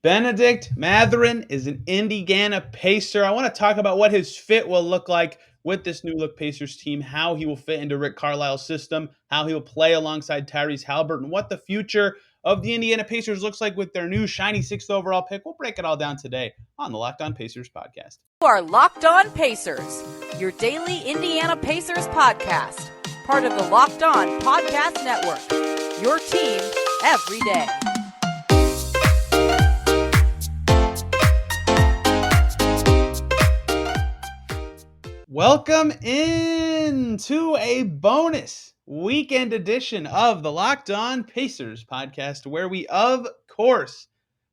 Bennedict Mathurin is an Indiana Pacer. I want to talk about what his fit will look like with this new look Pacers team, how he will fit into Rick Carlisle's system, how he will play alongside Tyrese Haliburton, what the future of the Indiana Pacers looks like with their new shiny sixth overall pick. We'll break it all down today on the Locked On Pacers podcast. You are Locked On Pacers, your daily Indiana Pacers podcast, part of the Locked On Podcast Network, your team every day. Welcome into a bonus weekend edition of the Locked On Pacers podcast, where we, of course,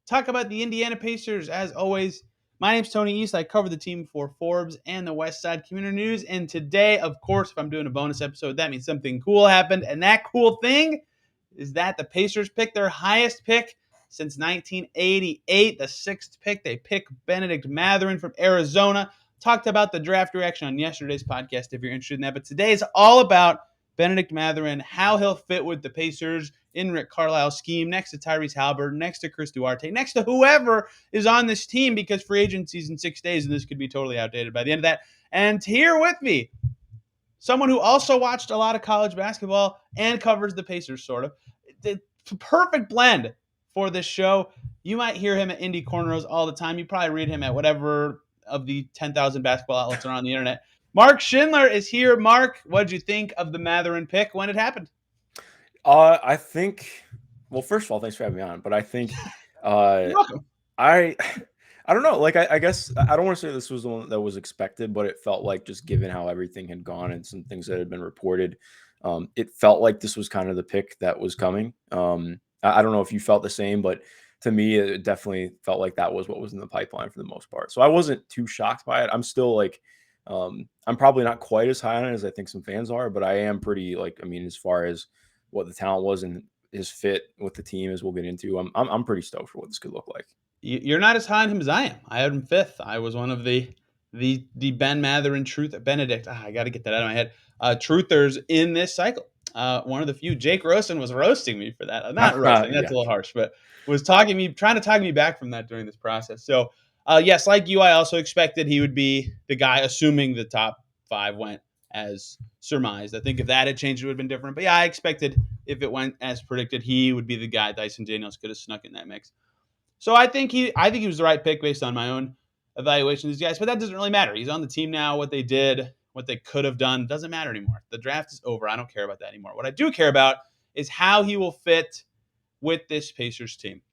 talk about the Indiana Pacers. As always, my name's Tony East. I cover the team for Forbes and the West Side Community News. And today, of course, if I'm doing a bonus episode, that means something cool happened. And that cool thing is that the Pacers picked their highest pick since 1988, the sixth pick. They pick Bennedict Mathurin from Arizona. Talked about the draft direction on yesterday's podcast if you're interested in that. But today is all about Bennedict Mathurin, how he'll fit with the Pacers in Rick Carlisle's scheme, next to Tyrese Haliburton, next to Chris Duarte, next to whoever is on this team, because free agency's in 6 days and this could be totally outdated by the end of that. And here with me, someone who also watched a lot of college basketball and covers the Pacers, sort of. The perfect blend for this show. You might hear him at Indy Cornrows all the time. You probably read him at whatever of the 10,000 basketball outlets around the internet. Mark Schindler is here. Mark, what did you think of the Mathurin pick when it happened? I think, well, first of all, thanks for having me on. But I think, You're welcome. I don't know. Like, I guess I don't want to say this was the one that was expected, but it felt like, just given how everything had gone and some things that had been reported, it felt like this was kind of the pick that was coming. I don't know if you felt the same, but to me, it definitely felt like that was what was in the pipeline for the most part. So I wasn't too shocked by it. I'm still like, I'm probably not quite as high on it as I think some fans are, but I am pretty, like, I mean, as far as what the talent was and his fit with the team, as we'll get into, I'm pretty stoked for what this could look like. You're not as high on him as I am. I had him fifth. I was one of the Ben Mathurin Benedict. I got to get that out of my head. Truthers in this cycle. One of the few. Jake Rosen was roasting me for that. Not roasting. That's a little harsh, but was trying to talk me back from that during this process. So, yes, like you, I also expected he would be the guy, assuming the top five went as surmised. I think if that had changed, it would have been different. But yeah, I expected if it went as predicted, he would be the guy. Dyson Daniels could have snuck in that mix. So I think he was the right pick based on my own evaluation of these guys. But that doesn't really matter. He's on the team now. What they did, what they could have done, doesn't matter anymore. The draft is over. I don't care about that anymore. What I do care about is how he will fit with this Pacers team.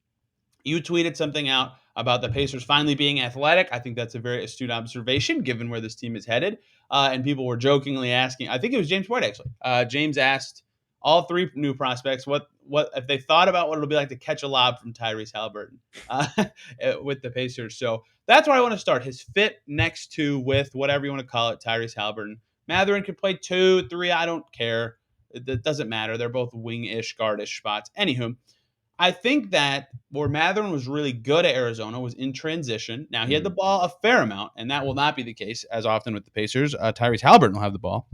You tweeted something out about the Pacers finally being athletic. I think that's a very astute observation given where this team is headed. And people were jokingly asking, I think it was James White actually. James asked all three new prospects what if they thought about what it'll be like to catch a lob from Tyrese Haliburton with the Pacers. So that's where I want to start. His fit next to, with whatever you want to call it, Tyrese Haliburton. Mathurin could play 2, 3. I don't care. It doesn't matter. They're both wing-ish, guard-ish spots. Anywho, I think that where Mathurin was really good at Arizona was in transition. Now, he had the ball a fair amount, and that will not be the case as often with the Pacers. Tyrese Haliburton will have the ball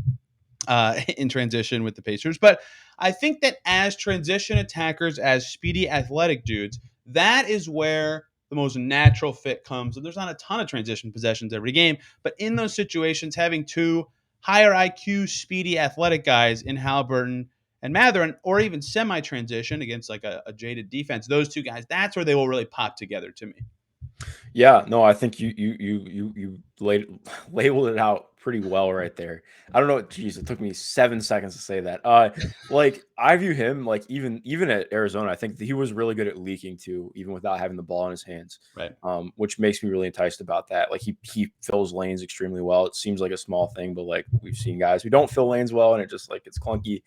in transition with the Pacers. But I think that as transition attackers, as speedy athletic dudes, that is where the most natural fit comes. And there's not a ton of transition possessions every game, but in those situations, having two higher IQ, speedy athletic guys in Haliburton and Mathurin, or even semi-transition against like a jaded defense, those two guys, that's where they will really pop together to me. Yeah, no, I think you labeled it out pretty well right there. I don't know. Geez, it took me 7 seconds to say that. Like, I view him, like, even at Arizona, I think that he was really good at leaking too, even without having the ball in his hands. Right. Which makes me really enticed about that. Like, he fills lanes extremely well. It seems like a small thing, but like, we've seen guys who don't fill lanes well, and it just, like, it's clunky.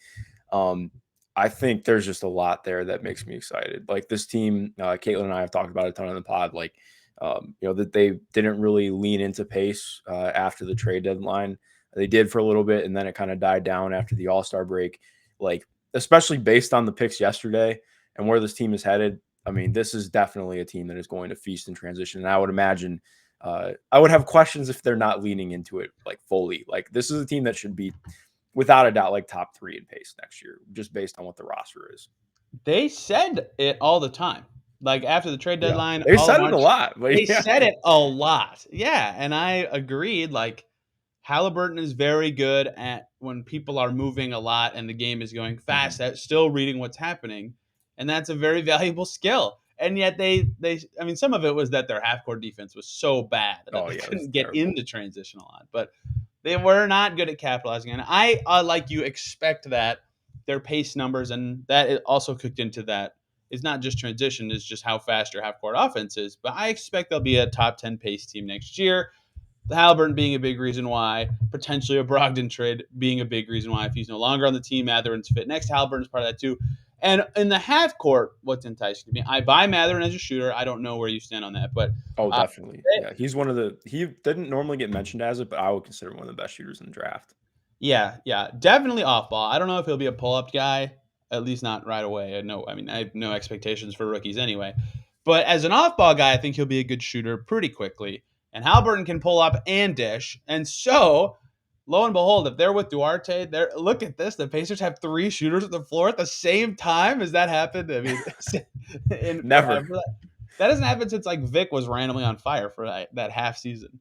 I think there's just a lot there that makes me excited. Like, this team, Caitlin and I have talked about a ton on the pod. Like, that they didn't really lean into pace after the trade deadline. They did for a little bit, and then it kind of died down after the All-Star break. Like, especially based on the picks yesterday and where this team is headed, I mean, this is definitely a team that is going to feast in transition. And I would imagine I would have questions if they're not leaning into it like fully. Like, this is a team that should be, without a doubt, like top 3 in pace next year, just based on what the roster is. They said it all the time. Like after the trade Yeah. deadline, They all of said it a March, lot, but they yeah. said it a lot. Yeah, and I agreed. Like Haliburton is very good at when people are moving a lot and the game is going fast, at still reading what's happening, and that's a very valuable skill. And yet I mean, some of it was that their half court defense was so bad that Oh they yeah, it was couldn't get terrible. into transition a lot. But they were not good at capitalizing. And I, like you, expect that their pace numbers, and that it also cooked into that, is not just transition, is just how fast your half court offense is. But I expect they'll be a top 10 pace team next year. The Haliburton being a big reason why, potentially a Brogdon trade being a big reason why. If he's no longer on the team, Mathurin's fit next. Haliburton's part of that too. And in the half court, what's enticing to me, I buy Mathurin as a shooter. I don't know where you stand on that, but Oh, uh, definitely. Yeah, he's one of the he didn't normally get mentioned as it, but I would consider him one of the best shooters in the draft. yeah, definitely off ball. I don't know if he'll be a pull up guy, at least not right away. I mean, I have no expectations for rookies anyway. But as an off ball guy, I think he'll be a good shooter pretty quickly. And Haliburton can pull up and dish. And so, lo and behold, if they're with Duarte, look at this. The Pacers have 3 shooters at the floor at the same time. Has that happened? I mean, in Never. forever. That hasn't happened since like Vic was randomly on fire for that half season.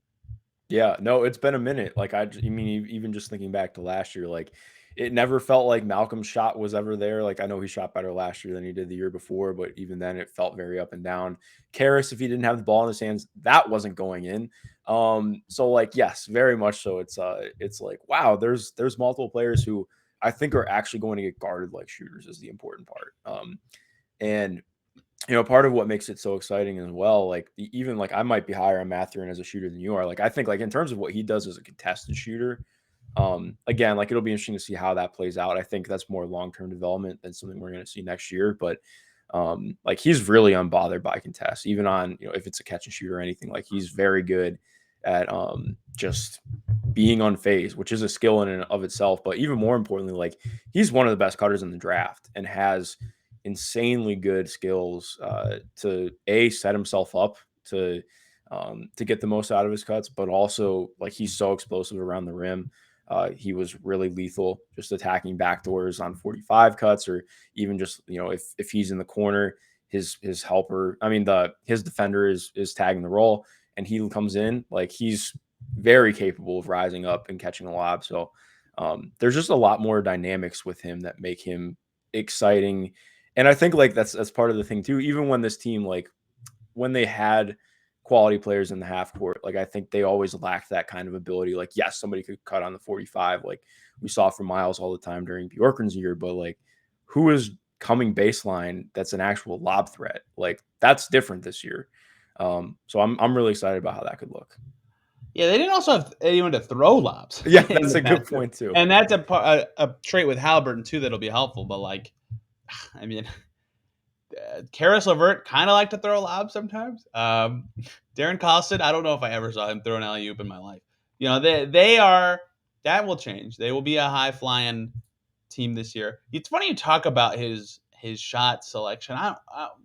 Yeah, no, it's been a minute. Like I mean, even just thinking back to last year, like it never felt like Malcolm's shot was ever there. Like I know he shot better last year than he did the year before, but even then it felt very up and down. Karras, if he didn't have the ball in his hands, that wasn't going in. So like yes, very much so. It's like wow, there's multiple players who I think are actually going to get guarded like shooters is the important part. And part of what makes it so exciting as well, like even like I might be higher on Mathurin as a shooter than you are. Like I think like in terms of what he does as a contested shooter, again, like it'll be interesting to see how that plays out. I think that's more long-term development than something we're going to see next year. But like he's really unbothered by contests, even on if it's a catch and shoot or anything. Like he's very good at just being unfazed, which is a skill in and of itself. But even more importantly, like he's one of the best cutters in the draft and has insanely good skills to set himself up to get the most out of his cuts, but also like he's so explosive around the rim. He was really lethal just attacking backdoors on 45 cuts, or even just if he's in the corner, his helper, I mean his defender is tagging the roll and he comes in, like he's very capable of rising up and catching a lob. So there's just a lot more dynamics with him that make him exciting. And I think like that's part of the thing too. Even when this team, like when they had quality players in the half court, like I think they always lacked that kind of ability. Like yes, somebody could cut on the 45, like we saw from Miles all the time during Bjorkgren's year. But like, who is coming baseline that's an actual lob threat? Like that's different this year. So I'm really excited about how that could look. Yeah, they didn't also have anyone to throw lobs. Yeah, in that's the a good past, point too. and that's a trait with Haliburton too that'll be helpful. But like, I mean, Karis LeVert kind of like to throw lobs sometimes. Darren Collison, I don't know if I ever saw him throw an alley oop in my life. They are, that will change. They will be a high flying team this year. It's funny you talk about his shot selection.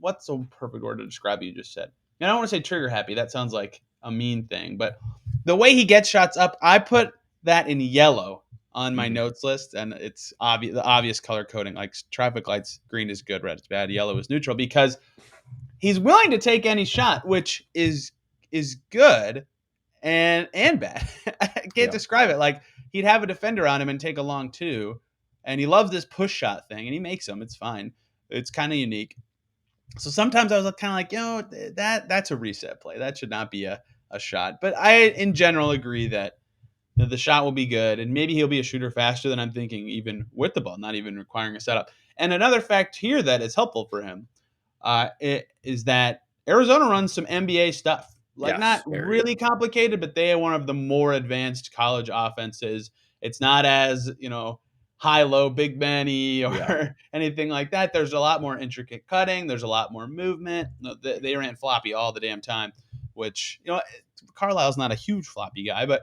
What's the perfect word to describe what you just said? I don't want to say trigger happy. That sounds like a mean thing, but the way he gets shots up, I put that in yellow on my notes list, and it's obvious, the obvious color coding, like traffic lights, green is good, red is bad, yellow is neutral, because he's willing to take any shot, which is good and bad. I can't Yeah. describe it. Like he'd have a defender on him and take a long two, and he loves this push shot thing, and he makes them. It's fine. It's kind of unique. So sometimes I was kind of like, that's a reset play. That should not be a shot. But I, in general, agree that the shot will be good, and maybe he'll be a shooter faster than I'm thinking, even with the ball, not even requiring a setup. And another fact here that is helpful for him is that Arizona runs some NBA stuff. Like not Yes. Very. really complicated, but they are one of the more advanced college offenses. It's not as, high-low big Benny or Yeah. anything like that. There's a lot more intricate cutting. There's a lot more movement. They ran floppy all the damn time, which, Carlisle's not a huge floppy guy, but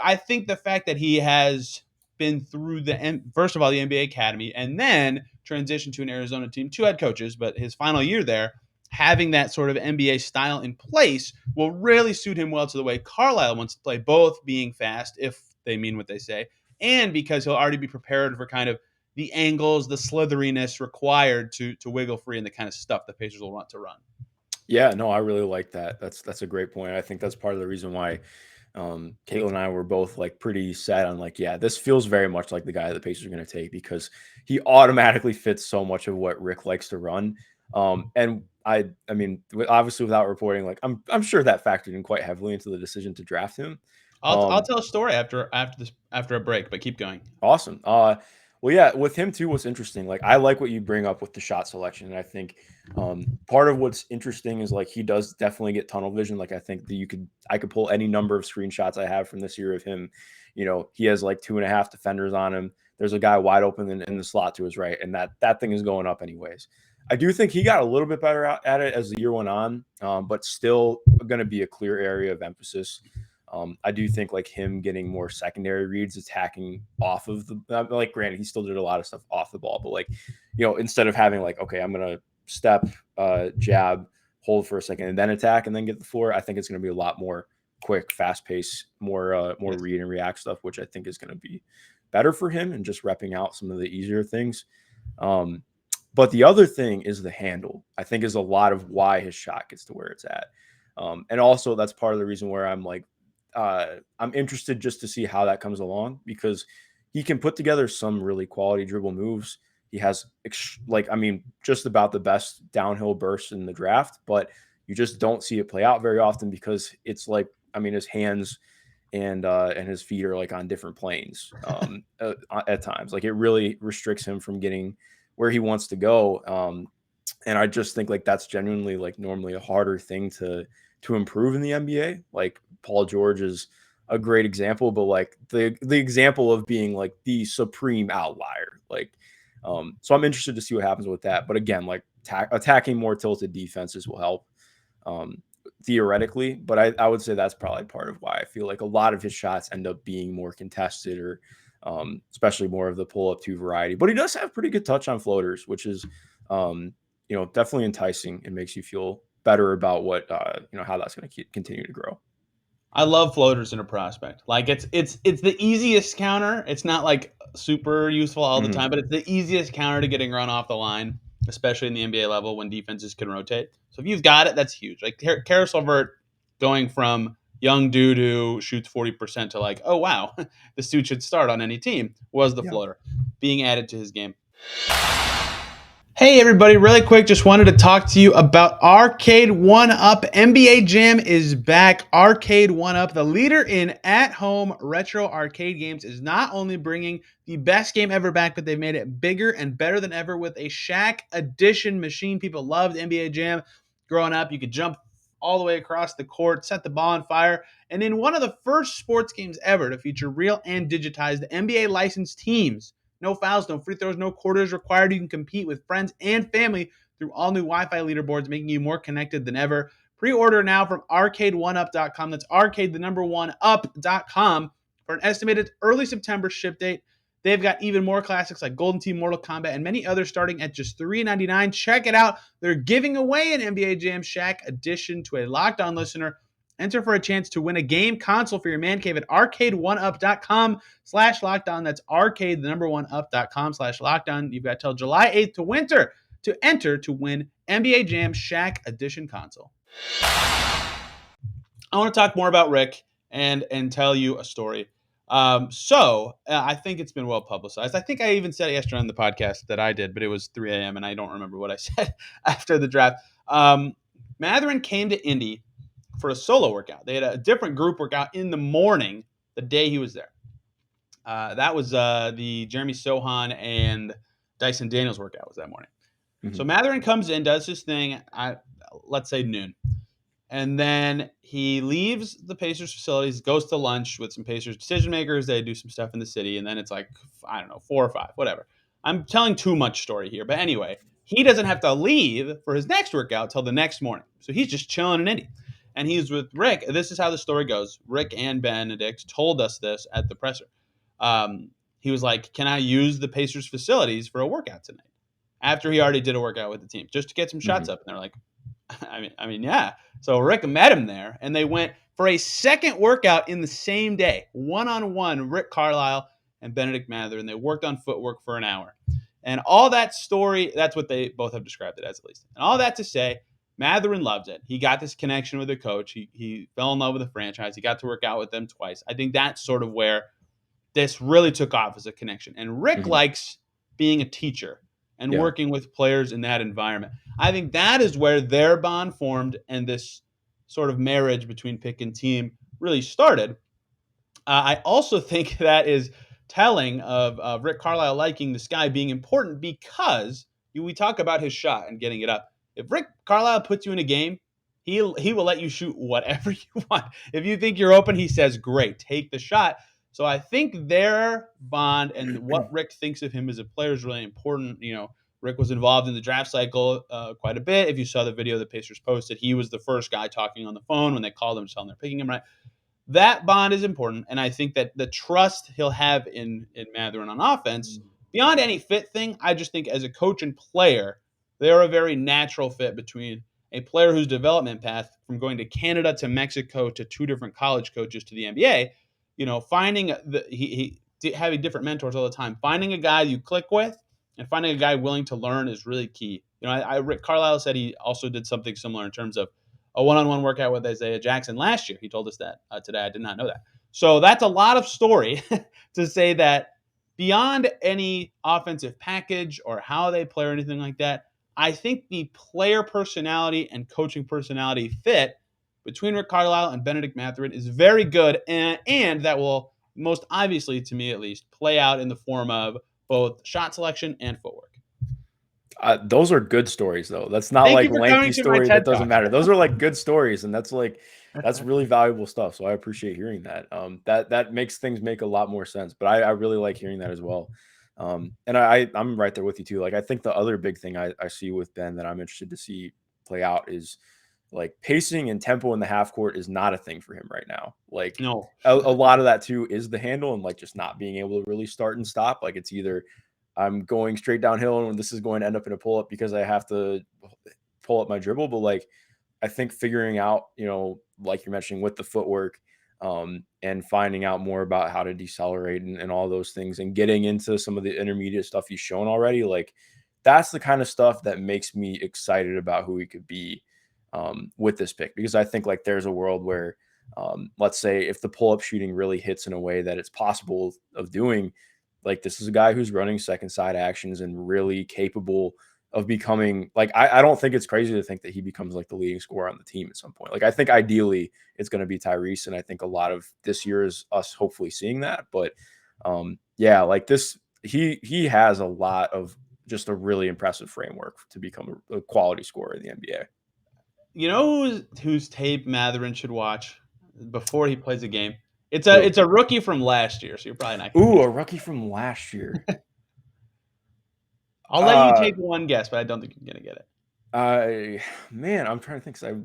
I think the fact that he has been through first of all, the NBA Academy, and then transitioned to an Arizona team, 2 head coaches, but his final year there, having that sort of NBA style in place will really suit him well to the way Carlisle wants to play, both being fast, if they mean what they say, and because he'll already be prepared for kind of the angles, the slitheriness required to wiggle free and the kind of stuff the Pacers will want to run. Yeah, no, I really like that. That's a great point. I think that's part of the reason why Caitlin and I were both like pretty set on like, yeah, this feels very much like the guy the Pacers are going to take because he automatically fits so much of what Rick likes to run. And I mean, obviously without reporting, like I'm sure that factored in quite heavily into the decision to draft him. I'll tell a story after a break, but keep going. Awesome. Well, yeah, with him too, what's interesting, like I like what you bring up with the shot selection. And I think part of what's interesting is like he does definitely get tunnel vision. Like I think that I could pull any number of screenshots I have from this year of him. You know, he has like 2.5 defenders on him. There's a guy wide open in the slot to his right, and that thing is going up anyways. I do think he got a little bit better at it as the year went on, but still going to be a clear area of emphasis. I do think like him getting more secondary reads, attacking off of the like. Granted, he still did a lot of stuff off the ball, but like, you know, instead of having like, okay, I'm gonna step, jab, hold for a second, and then attack, and then get the floor. I think it's gonna be a lot more quick, fast pace, more read and react stuff, which I think is gonna be better for him and just repping out some of the easier things. But the other thing is the handle. I think is a lot of why his shot gets to where it's at, and also that's part of the reason where I'm like. I'm interested just to see how that comes along because he can put together some really quality dribble moves. He has just about the best downhill burst in the draft, but you just don't see it play out very often because it's like, I mean, his hands and his feet are like on different planes at times. Like it really restricts him from getting where he wants to go. And I just think like that's genuinely like normally a harder thing to improve in the NBA. Like Paul George is a great example, but like the example of being like the supreme outlier. Like, so I'm interested to see what happens with that. But again, like attacking more tilted defenses will help theoretically. But I would say that's probably part of why I feel like a lot of his shots end up being more contested or especially more of the pull up two variety. But he does have pretty good touch on floaters, which is definitely enticing and makes you feel better about what how that's going to continue to grow. I love floaters in a prospect. Like it's the easiest counter. It's not like super useful all the time, but it's the easiest counter to getting run off the line, especially in the NBA level when defenses can rotate. So if you've got it, that's huge. Like Carousel Vert going from young dude who shoots 40% to like, oh wow, this dude should start on any team was the floater being added to his game. Hey everybody, really quick, just wanted to talk to you about Arcade 1-Up. NBA Jam is back. Arcade 1-Up, the leader in at-home retro arcade games, is not only bringing the best game ever back, but they've made it bigger and better than ever with a Shaq Edition machine. People loved NBA Jam growing up. You could jump all the way across the court, set the ball on fire, and in one of the first sports games ever to feature real and digitized NBA licensed teams. No fouls, no free throws, no quarters required. You can compete with friends and family through all new Wi-Fi leaderboards, making you more connected than ever. Pre-order now from arcade1up.com. That's arcade, the number one, up.com for an estimated early September ship date. They've got even more classics like Golden Tee, Mortal Kombat, and many others starting at just $3.99. Check it out. They're giving away an NBA JAM Shaq edition to a Locked On listener. Enter for a chance to win a game console for your man cave at arcade1up.com/lockdown. That's arcade, the number one, up.com/lockdown. You've got till July 8th to enter to win NBA Jam Shaq Edition console. I want to talk more about Rick and tell you a story. I think it's been well publicized. I think I even said it yesterday on the podcast that I did, but it was 3 a.m. and I don't remember what I said after the draft. Mathurin came to Indy for a solo workout. They had a different group workout in the morning the day he was there. That was the Jeremy Sohan and Dyson Daniels workout was that morning. So Mathurin comes in, does his thing at, let's say, noon. And then he leaves the Pacers facilities, goes to lunch with some Pacers decision makers. They do some stuff in the city. And then it's like, I don't know, 4 or 5, whatever. I'm telling too much story here. But anyway, he doesn't have to leave for his next workout till the next morning. So he's just chilling in Indy. And he's with Rick. This is how the story goes. Rick and Benedict told us this at the presser. He was like, can I use the Pacers facilities for a workout tonight? After he already did a workout with the team, just to get some shots up. And they're like, I mean, yeah. So Rick met him there, and they went for a second workout in the same day, one-on-one, Rick Carlisle and Bennedict Mathurin. They worked on footwork for an hour. And all that story, that's what they both have described it as, at least. And all that to say, Mathurin loves it. He got this connection with the coach. He fell in love with the franchise. He got to work out with them twice. I think that's sort of where this really took off as a connection. And Rick likes being a teacher and working with players in that environment. I think that is where their bond formed and this sort of marriage between pick and team really started. I also think that is telling of Rick Carlisle liking this guy being important because we talk about his shot and getting it up. If Rick Carlisle puts you in a game, he will let you shoot whatever you want. If you think you're open, he says, great, take the shot. So I think their bond and what Rick thinks of him as a player is really important. Rick was involved in the draft cycle quite a bit. If you saw the video the Pacers posted, he was the first guy talking on the phone when they called him, telling they're picking him, right? That bond is important, and I think that the trust he'll have in Mathurin on offense, beyond any fit thing, I just think as a coach and player, they're a very natural fit between a player whose development path from going to Canada to Mexico to two different college coaches to the NBA, finding having different mentors all the time, finding a guy you click with and finding a guy willing to learn is really key. Rick Carlisle said he also did something similar in terms of a one-on-one workout with Isaiah Jackson last year. He told us that today. I did not know that. So that's a lot of story to say that beyond any offensive package or how they play or anything like that, I think the player personality and coaching personality fit between Rick Carlisle and Bennedict Mathurin is very good, and that will most obviously, to me at least, play out in the form of both shot selection and footwork. Those are good stories, though. That's not Thank like you for lengthy coming to my story TED that doesn't Talk. matter. Those are like good stories, and that's really valuable stuff. So I appreciate hearing that. That makes things make a lot more sense. But I really like hearing that as well. And I'm right there with you too. Like I think the other big thing I see with Ben that I'm interested to see play out is like pacing and tempo in the half court is not a thing for him right now. Like No. a lot of that too is the handle and like just not being able to really start and stop. Like it's either I'm going straight downhill and this is going to end up in a pull up because I have to pull up my dribble. But like, I think figuring out, like you're mentioning with the footwork and finding out more about how to decelerate and all those things and getting into some of the intermediate stuff he's shown already. Like that's the kind of stuff that makes me excited about who he could be with this pick, because I think like there's a world where let's say if the pull up shooting really hits in a way that it's possible of doing, like this is a guy who's running second side actions and really capable of becoming like, I don't think it's crazy to think that he becomes like the leading scorer on the team at some point. Like I think ideally it's going to be Tyrese. And I think a lot of this year is us hopefully seeing that. But yeah, like this, he has a lot of just a really impressive framework to become a quality scorer in the NBA. You know whose tape Mathurin should watch before he plays a game? It's a rookie from last year, so you're probably not gonna a rookie from last year. I'll let you take one guess, but I don't think you're gonna get it. Man, I'm trying to think because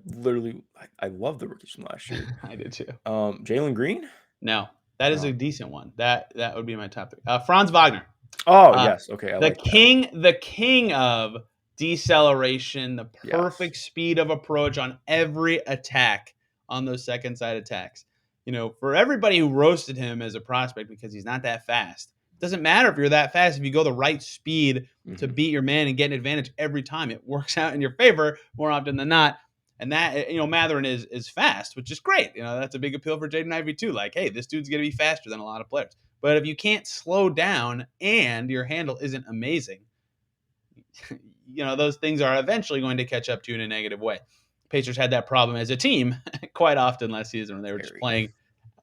I love the rookies from last year. I did too. Jalen Green? No, that is a decent one. That would be my top three. Franz Wagner. Oh, yes. Okay. The king of deceleration, the perfect speed of approach on every attack on those second side attacks. For everybody who roasted him as a prospect because he's not that fast, it doesn't matter if you're that fast. If you go the right speed to beat your man and get an advantage every time, it works out in your favor more often than not. And that, Mathurin is fast, which is great. That's a big appeal for Jaden Ivey too. Like, hey, this dude's going to be faster than a lot of players. But if you can't slow down and your handle isn't amazing, those things are eventually going to catch up to you in a negative way. Pacers had that problem as a team quite often last season when they were just playing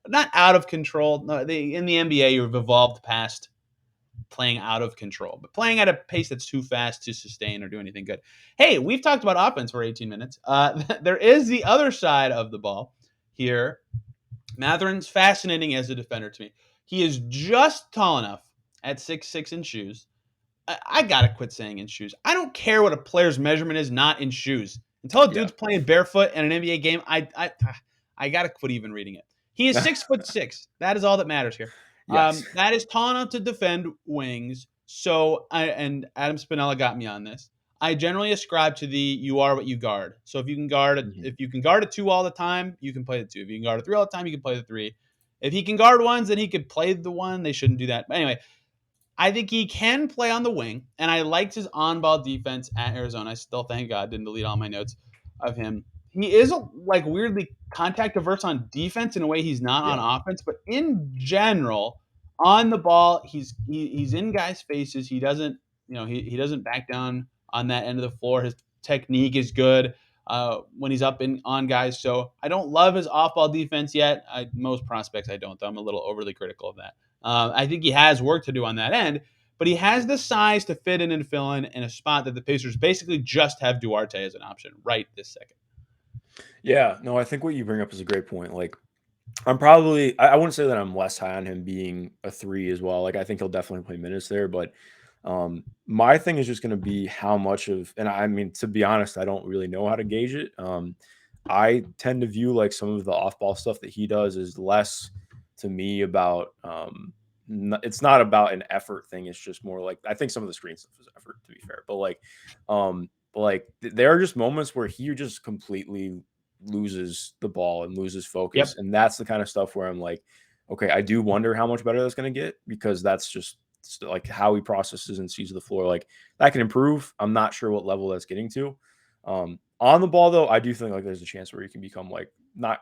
not out of control. No, in the NBA, you've evolved past playing out of control, but playing at a pace that's too fast to sustain or do anything good. Hey, we've talked about offense for 18 minutes. There is the other side of the ball here. Mathurin's fascinating as a defender to me. He is just tall enough at 6'6" in shoes. I gotta quit saying in shoes. I don't care what a player's measurement is, not in shoes. Until a dude's playing barefoot in an NBA game, I gotta quit even reading it. He is 6'6". That is all that matters here. Yes. That is tall enough to defend wings. So, and Adam Spinella got me on this. I generally ascribe to the you are what you guard. So if you can guard if you can guard a 2 all the time, you can play the 2. If you can guard a 3 all the time, you can play the 3. If he can guard ones, then he could play the one. They shouldn't do that. But anyway, I think he can play on the wing, and I liked his on-ball defense at Arizona. I still, thank God, didn't delete all my notes of him. He is like weirdly contact averse on defense in a way he's not on Yeah. offense, but in general, on the ball, he's in guys' faces. He doesn't, he doesn't back down on that end of the floor. His technique is good when he's up in on guys. So I don't love his off-ball defense yet. Most prospects I don't, though. I'm a little overly critical of that. I think he has work to do on that end, but he has the size to fit in and fill in a spot that the Pacers basically just have Duarte as an option right this second. Yeah, no, I think what you bring up is a great point. Like, I wouldn't say that I'm less high on him being a 3 as well. Like, I think he'll definitely play minutes there, but my thing is just going to be how much of, and I mean, to be honest, I don't really know how to gauge it. I tend to view like some of the off-ball stuff that he does is less to me about. It's not about an effort thing. It's just more like I think some of the screen stuff is effort, to be fair. There are just moments where he just completely loses the ball and loses focus, Yep. and that's the kind of stuff where I'm like, okay, I do wonder how much better that's going to get because that's just like how he processes and sees the floor. Like that can improve. I'm not sure what level that's getting to. On the ball, though, I do think like there's a chance where he can become like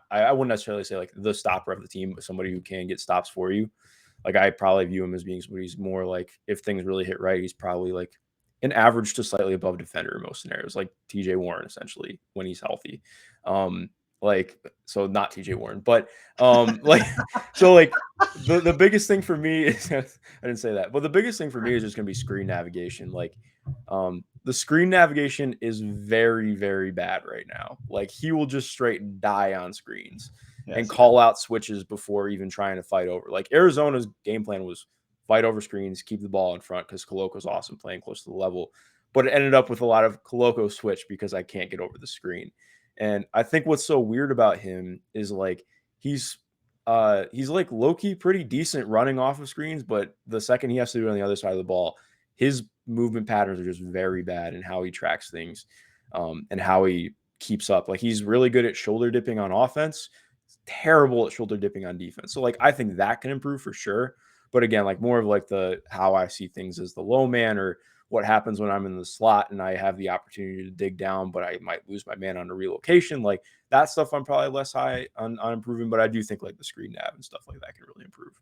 I wouldn't necessarily say like the stopper of the team, but somebody who can get stops for you. Like I probably view him as being somebody who's more like if things really hit right, he's probably like an average to slightly above defender in most scenarios, like TJ Warren essentially when he's healthy. So not TJ Warren, but the biggest thing for me is I didn't say that, but the biggest thing for me is just gonna be screen navigation. The screen navigation is very, very bad right now. Like he will just straight die on screens and call out switches before even trying to fight over. Like Arizona's game plan was fight over screens, keep the ball in front because Coloco's awesome playing close to the level. But it ended up with a lot of Coloco switch because I can't get over the screen. And I think what's so weird about him is like he's like low-key pretty decent running off of screens, but the second he has to do it on the other side of the ball, his movement patterns are just very bad in how he tracks things and how he keeps up. Like he's really good at shoulder dipping on offense, terrible at shoulder dipping on defense. So like I think that can improve for sure. But again, like more of like the how I see things as the low man or what happens when I'm in the slot and I have the opportunity to dig down, but I might lose my man on a relocation. Like that stuff I'm probably less high on improving, but I do think like the screen nav and stuff like that can really improve.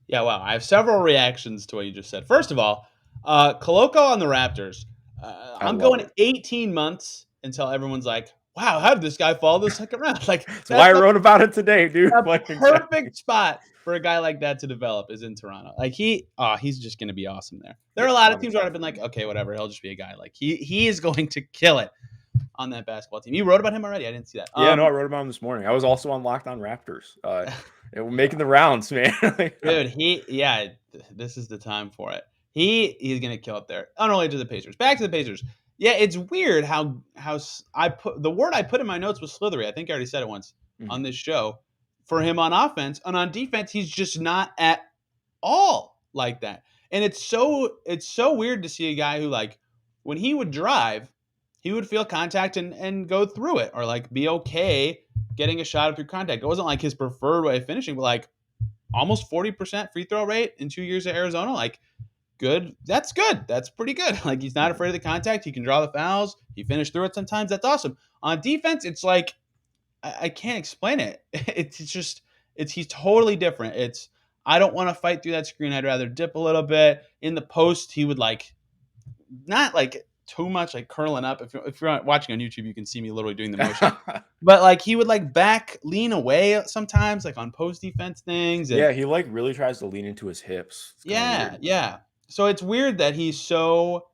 Yeah, wow. I have several reactions to what you just said. First of all, Coloco on the Raptors. I'm going 18 months until everyone's like, wow, how did this guy fall the second round? Like that's why I wrote about it today, dude. A perfect spot for a guy like that to develop is in Toronto. Like he's just going to be awesome there. There are a lot of teams where I've been like, okay, whatever, he'll just be a guy. Like he is going to kill it on that basketball team. You wrote about him already? I didn't see that. Yeah, no, I wrote about him this morning. I was also on Locked On Raptors. Making the rounds, man. Dude, this is the time for it. He's going to kill it there. Unrelated to the Pacers. Back to the Pacers. Yeah, it's weird how I put the word I put in my notes was slithery. I think I already said it once on this show. For him on offense, and on defense, he's just not at all like that. And it's so weird to see a guy who like when he would drive, he would feel contact and go through it or like be okay getting a shot up through contact. It wasn't like his preferred way of finishing, but like almost 40% free throw rate in 2 years at Arizona. Like good. That's good. That's pretty good. Like he's not afraid of the contact. He can draw the fouls. He finished through it sometimes. That's awesome. On defense, it's like I can't explain it. He's totally different. I don't want to fight through that screen. I'd rather dip a little bit. In the post, he would like not like too much like curling up. If you're watching on YouTube, you can see me literally doing the motion. But like he would like lean away sometimes, like on post defense things. Yeah, he like really tries to lean into his hips. Yeah. So it's weird that he's so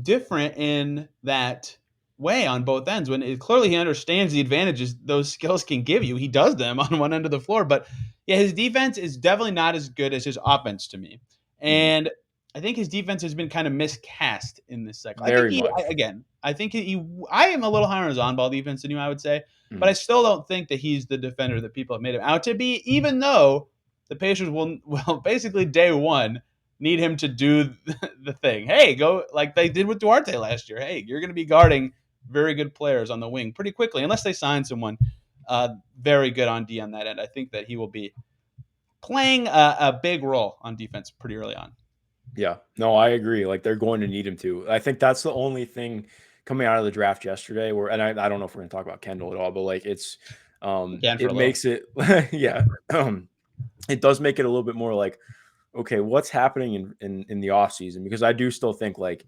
different in that way on both ends when clearly he understands the advantages those skills can give you. He does them on one end of the floor, but yeah, his defense is definitely not as good as his offense to me. And I think his defense has been kind of miscast in this cycle. I think I am a little higher on his on-ball defense than you, I would say, but I still don't think that he's the defender that people have made him out to be, even though the Pacers will basically day one need him to do the thing. Hey, go like they did with Duarte last year. Hey, you're going to be guarding very good players on the wing pretty quickly, unless they sign someone very good on D on that end. I think that he will be playing a big role on defense pretty early on. Yeah, no, I agree. Like they're going to need him to. I think that's the only thing coming out of the draft yesterday where, and I don't know if we're going to talk about Kendall at all, but like Again, for it a little. makes it, yeah, it does make it a little bit more like, okay, what's happening in the off season? Because I do still think like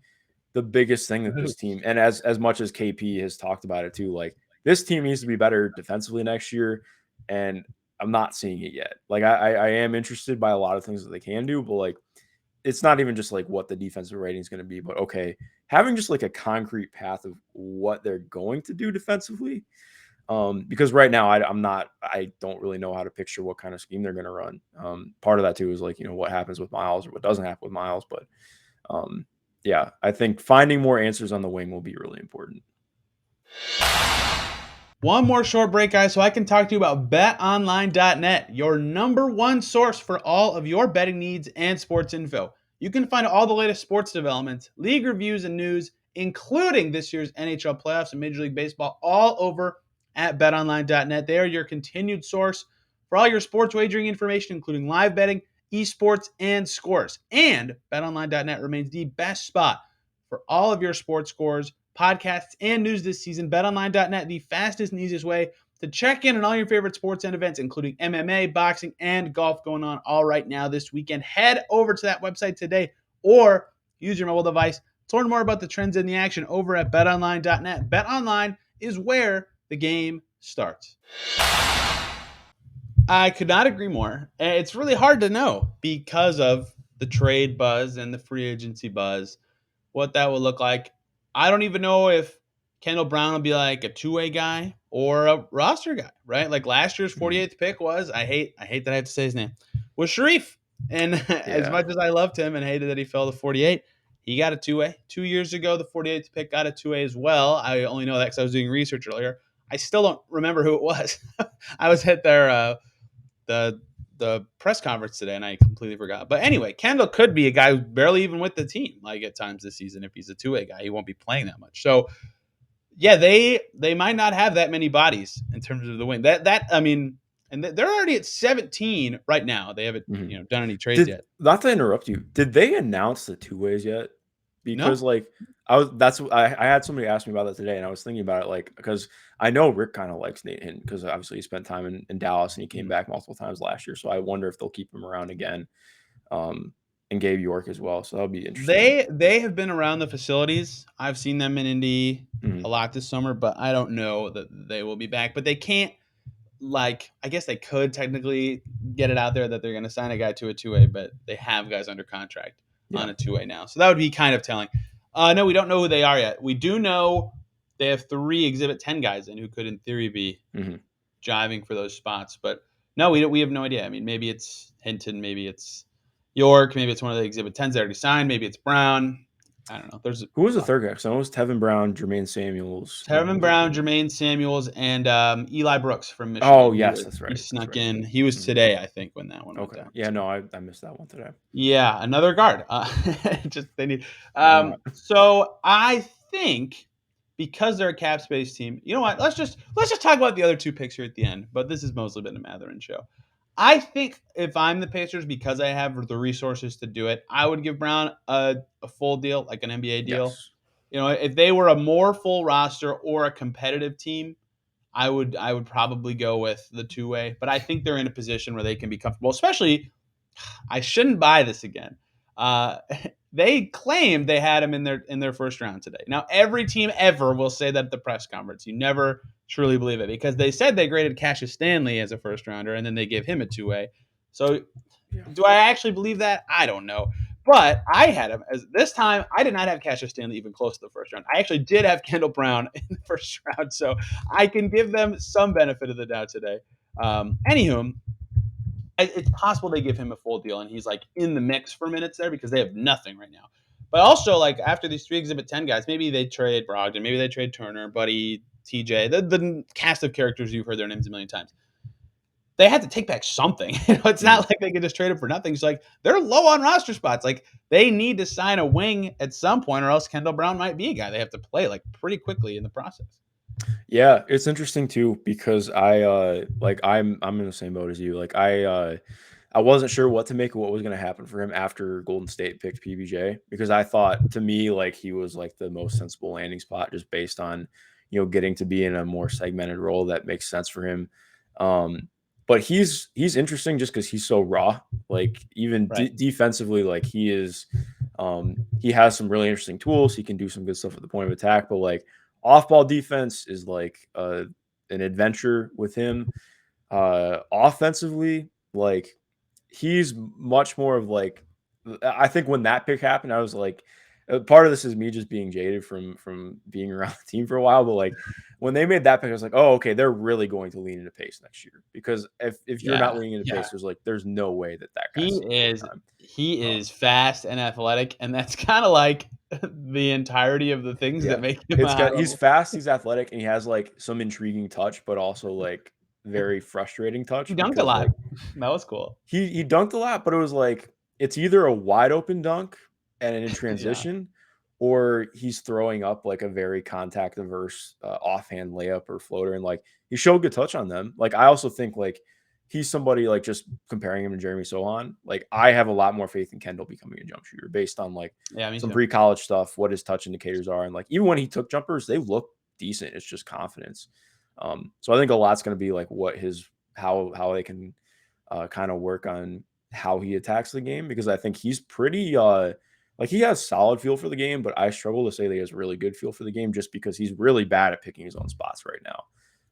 the biggest thing that this team, and as much as KP has talked about it too, like this team needs to be better defensively next year. And I'm not seeing it yet. Like I am interested by a lot of things that they can do, but like, it's not even just like what the defensive rating is going to be, but okay, having just like a concrete path of what they're going to do defensively. Because right now I don't really know how to picture what kind of scheme they're going to run. Part of that too is like, what happens with Miles or what doesn't happen with Miles. But yeah, I think finding more answers on the wing will be really important. One more short break, guys, so I can talk to you about betonline.net, your number one source for all of your betting needs and sports info. You can find all the latest sports developments, league reviews, and news, including this year's NHL playoffs and Major League Baseball, all over at betonline.net. They are your continued source for all your sports wagering information, including live betting, esports, and scores. And betonline.net remains the best spot for all of your sports scores, podcasts, and news this season. BetOnline.net, the fastest and easiest way to check in on all your favorite sports and events, including MMA, boxing, and golf going on all right now this weekend. Head over to that website today or use your mobile device to learn more about the trends in the action over at BetOnline.net. BetOnline is where the game starts. I could not agree more. It's really hard to know because of the trade buzz and the free agency buzz what that will look like. I don't even know if Kendall Brown will be like a two-way guy or a roster guy, right? Like last year's 48th pick was, I hate that I have to say his name, was Sharif. And as much as I loved him and hated that he fell to 48, he got a two-way. 2 years ago, the 48th pick got a two-way as well. I only know that because I was doing research earlier. I still don't remember who it was. I was at their the press conference today, and I completely forgot. But anyway, Kendall could be a guy who's barely even with the team, like at times this season. If he's a two-way guy, he won't be playing that much. So, yeah, they might not have that many bodies in terms of the wing. And they're already at 17 right now. They haven't done any trades yet. Not to interrupt you, did they announce the two ways yet? Because No. like I had somebody ask me about that today, and I was thinking about it like because I know Rick kind of likes Nate Hinton because obviously he spent time in Dallas and he came back multiple times last year. So I wonder if they'll keep him around again, and Gabe York as well. So that'll be interesting. They have been around the facilities. I've seen them in Indy a lot this summer, but I don't know that they will be back. But they can't. Like, I guess they could technically get it out there that they're going to sign a guy to a two-way, but they have guys under contract on a two-way now. So that would be kind of telling. No, we don't know who they are yet. We do know they have 3 Exhibit 10 guys in who could, in theory, be jiving for those spots. But no, we have no idea. I mean, maybe it's Hinton, maybe it's York, maybe it's one of the Exhibit 10s that already signed, maybe it's Brown. I don't know. Who was the third guy? So it was Tevin Brown, Jermaine Samuels. Tevin Brown, Jermaine Samuels, and Eli Brooks from Michigan. Oh, yes, that's right. He snuck in. He was today, I think, when that one went down. Yeah, no, I missed that one today. Yeah, another guard. Just they need. So I think because they're a cap space team, you know what? Let's just talk about the other 2 picks here at the end. But this has mostly been a Mathurin show. I think if I'm the Pacers, because I have the resources to do it, I would give Brown a full deal, like an NBA deal. Yes. If they were a more full roster or a competitive team, I would probably go with the two-way. But I think they're in a position where they can be comfortable. Especially, I shouldn't buy this again. They claimed they had him in their first round today. Now, every team ever will say that at the press conference. You never truly believe it because they said they graded Cassius Stanley as a first rounder and then they gave him a two-way. So, do I actually believe that? I don't know. But I had him as this time. I did not have Cassius Stanley even close to the first round. I actually did have Kendall Brown in the first round, so I can give them some benefit of the doubt today. Anywho, it's possible they give him a full deal and he's like in the mix for minutes there because they have nothing right now. But also, like after these 3 Exhibit 10 guys, maybe they trade Brogdon, maybe they trade Turner, Buddy, TJ, the cast of characters you've heard their names a million times. They had to take back something. It's not like they could just trade him for nothing. It's like they're low on roster spots. Like they need to sign a wing at some point, or else Kendall Brown might be a guy they have to play like pretty quickly in the process. Yeah, it's interesting too because I'm in the same boat as you. Like I wasn't sure what to make of what was going to happen for him after Golden State picked PBJ, because I thought, to me, like he was like the most sensible landing spot just based on, getting to be in a more segmented role that makes sense for him. But he's interesting just because he's so raw. Like even Right. defensively, like he has some really interesting tools. He can do some good stuff at the point of attack, but like off ball defense is like an adventure with him. Offensively, like he's much more of like, I think when that pick happened, I was like, part of this is me just being jaded from being around the team for a while, but like when they made that pick, I was like, oh, okay, they're really going to lean into pace next year, because if you're not Yeah. leaning into Yeah. pace, there's no way that guy's He seeing court is time. he is fast and athletic, and that's kind of like the entirety of the things that Yeah, make him a high he's level. fast, he's athletic, and he has like some intriguing touch, but also like very frustrating He touch dunked a because lot. like That was cool. he dunked a lot, but it was like it's either a wide open dunk and in Yeah. transition, or he's throwing up like a very contact averse offhand layup or floater, and like he showed good touch on them. Like I also think like he's somebody, like just comparing him to Jeremy Sohan, like I have a lot more faith in Kendall becoming a jump shooter based on like Yeah, me some too. pre-college stuff, what his touch indicators are, and like even when he took jumpers, they look decent. It's just confidence. So I think a lot's going to be like what his how they can kind of work on how he attacks the game, because I think he's pretty like he has solid feel for the game, but I struggle to say that he has really good feel for the game just because he's really bad at picking his own spots right now.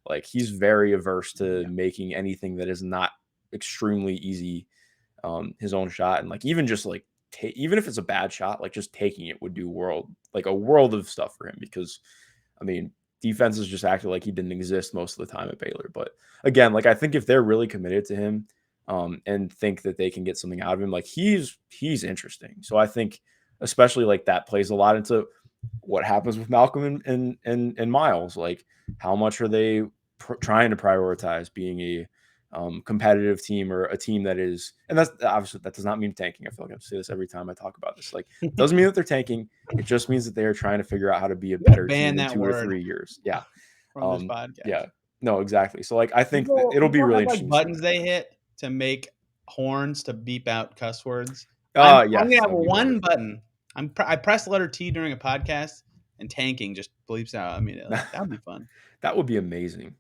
Like he's very averse to Yeah. making anything that is not extremely easy his own shot, and like even just like even if it's a bad shot, like just taking it would do a world of stuff for him, because I mean, defenses just acted like he didn't exist most of the time at Baylor. But again, like I think if they're really committed to him and think that they can get something out of him, like he's interesting. So I think especially like that plays a lot into what happens with Malcolm and Miles. Like how much are they trying to prioritize being a competitive team, or a team that is, and that's obviously that does not mean tanking. I feel like I say this every time I talk about this. Like doesn't mean that they're tanking. It just means that they are trying to figure out how to be a You gotta better ban team in that 2 or 3 years. Yeah. from this podcast. Yeah. No, exactly. So like I think that it'll be People really have like interesting to see what buttons they happens. hit to make horns to beep out cuss words. I'm Yes, gonna have that'd be one wonderful. button. I press the letter T during a podcast, and tanking just bleeps out. I mean, like that would be fun. That would be amazing.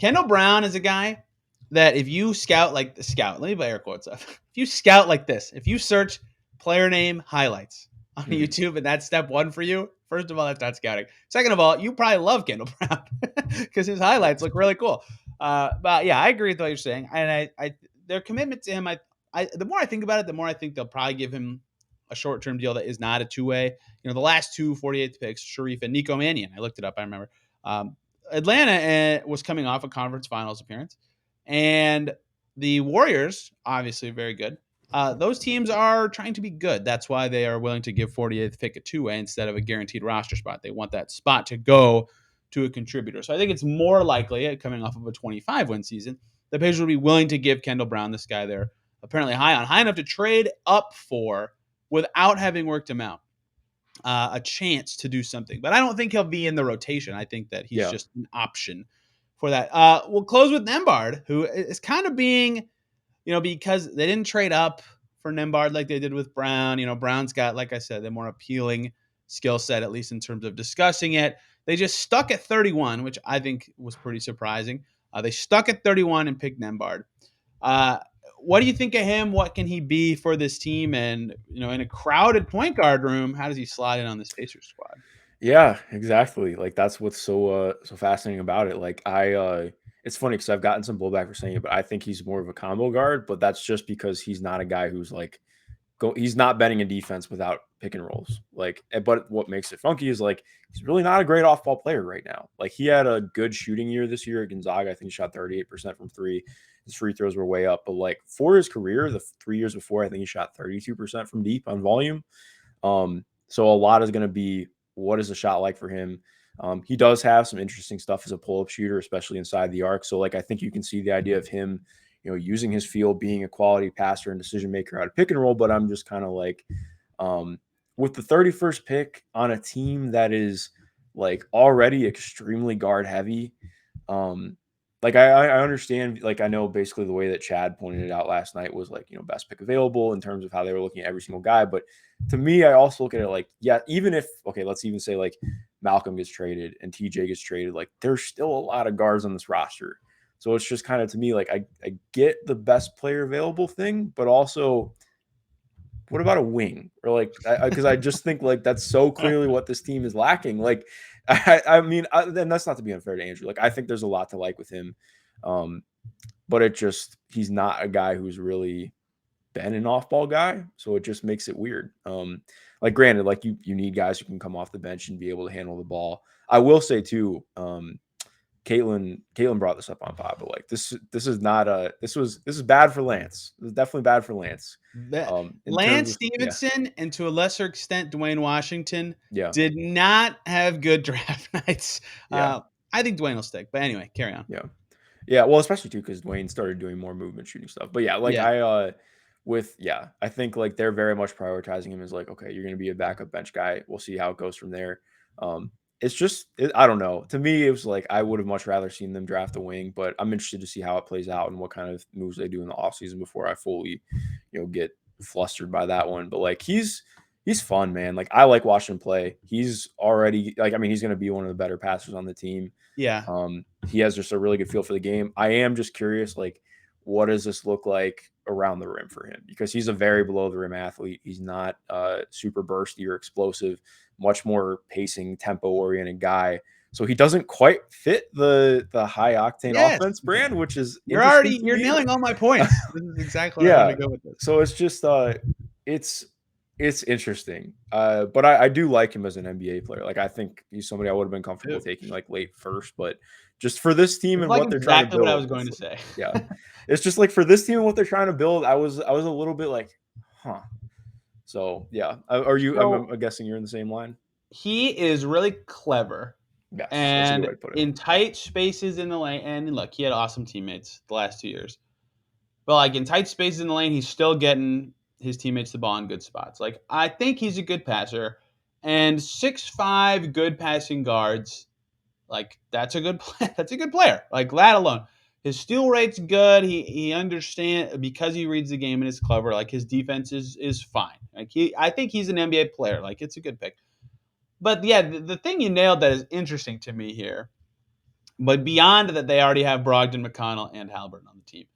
Kendall Brown is a guy that if you scout like the scout, let me put air quotes up. If you scout like this, if you search player name highlights on Mhm. YouTube and that's step one for you, first of all, that's not scouting. Second of all, you probably love Kendall Brown because his highlights Yes. look really cool. But yeah, I agree with what you're saying, and their commitment to him, the more I think about it, the more I think they'll probably give him a short-term deal that is not a two-way. The last two 48th picks, Sharif and Nico Mannion. I looked it up. I remember. Atlanta was coming off a conference finals appearance, and the Warriors, obviously very good. Those teams are trying to be good. That's why they are willing to give 48th pick a two-way instead of a guaranteed roster spot. They want that spot to go to a contributor. So I think it's more likely, coming off of a 25-win season, the Pacers would be willing to give Kendall Brown, this guy they're apparently high enough to trade up for without having worked him out, a chance to do something. But I don't think he'll be in the rotation. I think that he's Yeah. just an option for that. We'll close with Nembhard, who is kind of being, because they didn't trade up for Nembhard like they did with Brown. Brown's got, like I said, the more appealing skill set, at least in terms of discussing it. They just stuck at 31, which I think was pretty surprising. They stuck at 31 and picked Nembhard. Uh, what do you think of him? What can he be for this team? And in a crowded point guard room, how does he slide in on this Pacers squad? Yeah, exactly. Like that's what's so fascinating about it. Like it's funny because I've gotten some blowback for saying it, but I think he's more of a combo guard, but that's just because he's not a guy who's like he's not betting a defense without pick and rolls. Like, but what makes it funky is like he's really not a great off ball player right now. Like he had a good shooting year this year at Gonzaga. I think he shot 38% from three. His free throws were way up, but like for his career, the 3 years before, I think he shot 32% from deep on volume. So a lot is going to be, what is the shot like for him? He does have some interesting stuff as a pull-up shooter, especially inside the arc. So like I think you can see the idea of him, using his feel, being a quality passer and decision maker out of pick and roll. But I'm just kind of like, with the 31st pick on a team that is like already extremely guard heavy, like I understand, like I know basically the way that Chad pointed it out last night was like, best pick available in terms of how they were looking at every single guy. But to me, I also look at it like, yeah, even if, okay, let's even say like Malcolm gets traded and TJ gets traded, like there's still a lot of guards on this roster. So it's just kind of, to me, like I get the best player available thing, but also what about a wing? Or like, because I just think like that's so clearly what this team is lacking. Like, I mean, and that's not to be unfair to Andrew. Like, I think there's a lot to like with him, but he's not a guy who's really been an off-ball guy, so it just makes it weird. Like, granted, like you need guys who can come off the bench and be able to handle the ball. I will say too, Caitlin brought this up on pod, but like this is not this is bad for Lance. This is definitely bad for Lance. Lance Stevenson and to a lesser extent Dwayne Washington yeah, did not have good draft nights. Yeah. I think Dwayne will stick, but anyway, carry on. Yeah. Well, especially too because Dwayne started doing more movement shooting stuff. But yeah, like Yeah. I think like they're very much prioritizing him as like, okay, you're going to be a backup bench guy. We'll see how it goes from there. It's just I don't know. To me, it was like I would have much rather seen them draft a wing, but I'm interested to see how it plays out and what kind of moves they do in the offseason before I fully, get flustered by that one. But like he's fun, man. Like I like watching him play. He's already like, I mean, he's going to be one of the better passers on the team. Yeah. He has just a really good feel for the game. I am just curious, like, what does this look like around the rim for him? Because he's a very below the rim athlete. He's not super bursty or explosive, much more pacing, tempo oriented guy. So he doesn't quite fit the high octane offense brand, which is you're nailing all my points. This is exactly where I want to go with this. So it's just it's interesting. But I do like him as an NBA player. Like I think he's somebody I would have been comfortable taking like late first, but just for this team and what they're trying to build. What I was going to say. Yeah. It's just like for this team and what they're trying to build, I was a little bit like, huh. So yeah. I'm guessing you're in the same line. He is really clever. Yes, and that's a good way to put it. In tight spaces in the lane, and look, he had awesome teammates the last 2 years. But like in tight spaces in the lane, he's still getting his teammates the ball in good spots. Like I think he's a good passer, and 6'5" good passing guards, like that's a good player. Like that alone, his steal rate's good. He understands because he reads the game and is clever. Like his defense is fine. Like I think he's an NBA player. Like it's a good pick. But yeah, the thing you nailed that is interesting to me here, but beyond that, they already have Brogdon, McConnell, and Haliburton on the team,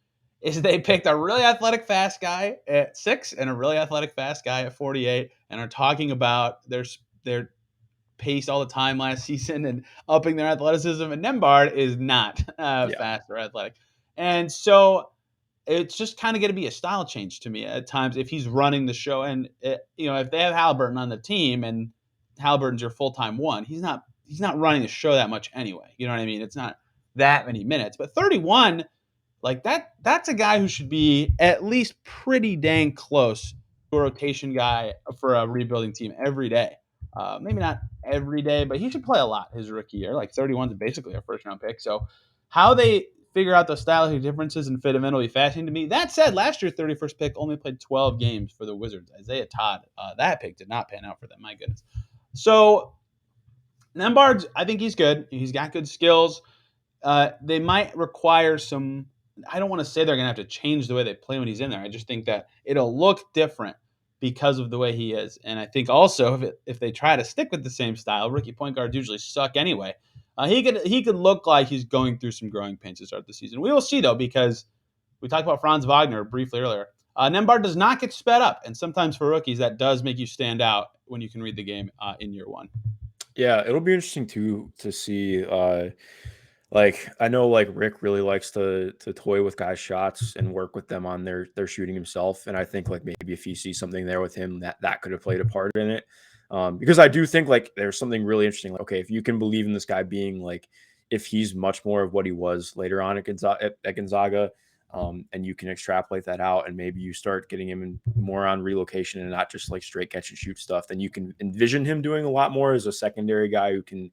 is they picked a really athletic fast guy at 6 and a really athletic fast guy at 48 and are talking about their pace all the time last season and upping their athleticism. And Nembhard is not fast or athletic. And so it's just kind of going to be a style change to me at times if he's running the show. And, if they have Haliburton on the team and Haliburton's your full-time one, he's not running the show that much anyway. You know what I mean? It's not that many minutes. But 31, like that's a guy who should be at least pretty dang close to a rotation guy for a rebuilding team every day. Maybe not every day, but he should play a lot his rookie year. Like 31 is basically a first-round pick. So how they figure out those stylistic differences and fit him in will be fascinating to me. That said, last year's 31st pick only played 12 games for the Wizards. Isaiah Todd, that pick did not pan out for them. My goodness. So Nembhard, I think he's good. He's got good skills. They might require some. I don't want to say they're going to have to change the way they play when he's in there. I just think that it'll look different because of the way he is. And I think also if they try to stick with the same style, rookie point guards usually suck anyway. He could look like he's going through some growing pains to start the season. We will see though, because we talked about Franz Wagner briefly earlier. Nembhard does not get sped up, and sometimes for rookies that does make you stand out when you can read the game in year one. Yeah, it'll be interesting to see. Like I know, like Rick really likes to toy with guys' shots and work with them on their shooting himself, and I think like maybe if he sees something there with him, that could have played a part in it. Because I do think like there's something really interesting. Like, okay, if you can believe in this guy being like, if he's much more of what he was later on at Gonzaga, and you can extrapolate that out, and maybe you start getting him in more on relocation and not just like straight catch and shoot stuff, then you can envision him doing a lot more as a secondary guy who can,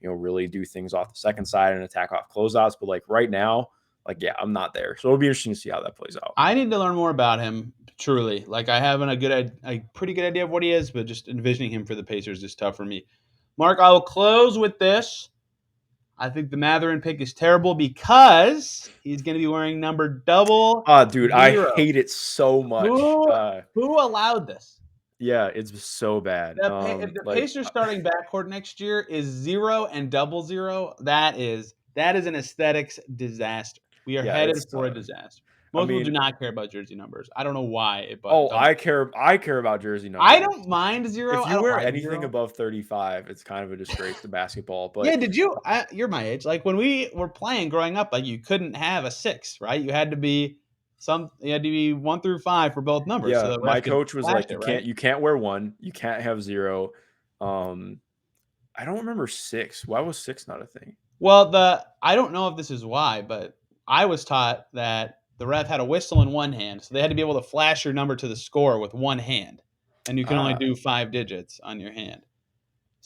really do things off the second side and attack off closeouts. But like right now, like, yeah, I'm not there. So it'll be interesting to see how that plays out. I need to learn more about him, truly. Like I have a pretty good idea of what he is, but just envisioning him for the Pacers is tough for me. Mark, I will close with this. I think the Mathurin pick is terrible because he's going to be wearing number double. Oh, dude, I zero. hate it so much. Who allowed this? Yeah, it's so bad. If the Pacers starting backcourt next year is 0 and double 0, that is an aesthetics disaster. We are Yeah, headed it's for a tough. disaster. I Most people do mean, not care about jersey numbers. I don't know why, but oh, I care about jersey numbers. I don't mind 0. If I you don't wear like anything 0. above 35, it's kind of a disgrace to basketball. But Yeah, did you? You're my age. Like when we were playing growing up, like you couldn't have a 6, right? You had to be 1 through 5 for both numbers, so yeah, the my ref could coach was flash like, it, right? you can't wear 1, you can't have 0. I don't remember 6. Why was 6 not a thing? Well, I don't know if this is why, but I was taught that the ref had a whistle in one hand, so they had to be able to flash your number to the score with one hand, and you can only Ah, do 5 digits on your hand.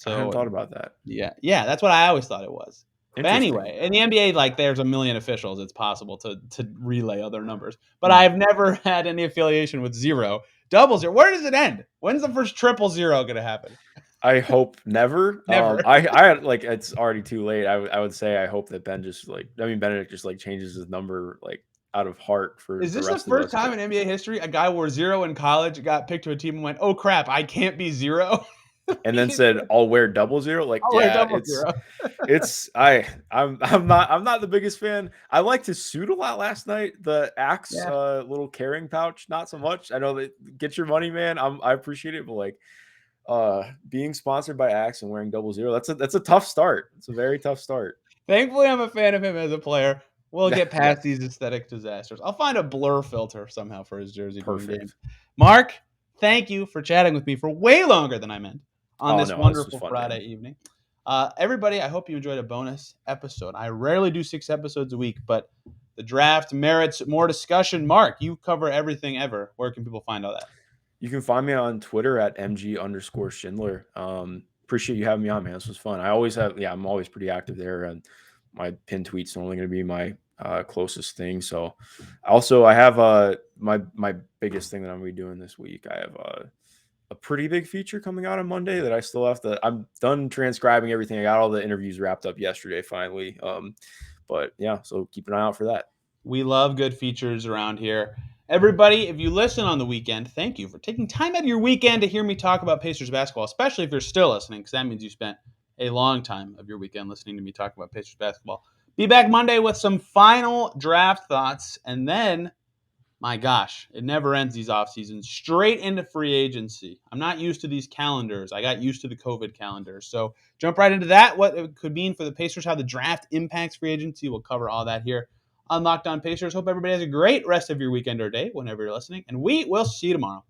I hadn't So thought about that. yeah, that's what I always thought it was. But Interesting. anyway, in the NBA, like there's a million officials. It's possible to relay other numbers, but Hmm. I've never had any affiliation with 0, double 0. Where does it end? When's the first 000 going to happen? I hope never. Never. I like it's already too late. I would say I hope that Benedict just like changes his number like out of heart for Is the this the rest of first us. time But in NBA history a guy wore 0 in college, got picked to a team, and went, "Oh crap, I can't be 0." and then said I'll wear 00. Like, I'll wear yeah, double 0. I'm not the biggest fan. I liked his suit a lot last night. The Axe Yeah. little carrying pouch, not so much. I know that get your money, man. I appreciate it, but like being sponsored by Axe and wearing 00, that's a tough start. It's a very tough start. Thankfully, I'm a fan of him as a player. We'll Yeah, get yeah, past these aesthetic disasters. I'll find a blur filter somehow for his jersey during perfect. games. Mark, thank you for chatting with me for way longer than I meant on Oh this no, this was wonderful fun, Friday man. evening. Everybody, I hope you enjoyed a bonus episode. I rarely do 6 episodes a week, but the draft merits more discussion. Mark, you cover everything ever. Where can people find all that? You can find me on Twitter at MG_Schindler. Appreciate you having me on, man. This was fun. I'm always pretty active there, and my pin tweets are only going to be my closest thing. So, I have my biggest thing that I'm going to be doing this week. I have a pretty big feature coming out on Monday that I still have to. I'm done transcribing everything. I got all the interviews wrapped up yesterday, finally. But yeah, so keep an eye out for that. We love good features around here. Everybody, if you listen on the weekend, thank you for taking time out of your weekend to hear me talk about Pacers basketball, especially if you're still listening, because that means you spent a long time of your weekend listening to me talk about Pacers basketball. Be back Monday with some final draft thoughts, and then, my gosh, it never ends these off seasons. Straight into free agency. I'm not used to these calendars. I got used to the COVID calendar. So jump right into that, what it could mean for the Pacers, how the draft impacts free agency. We'll cover all that here on Locked On Pacers. Hope everybody has a great rest of your weekend or day whenever you're listening, and we will see you tomorrow.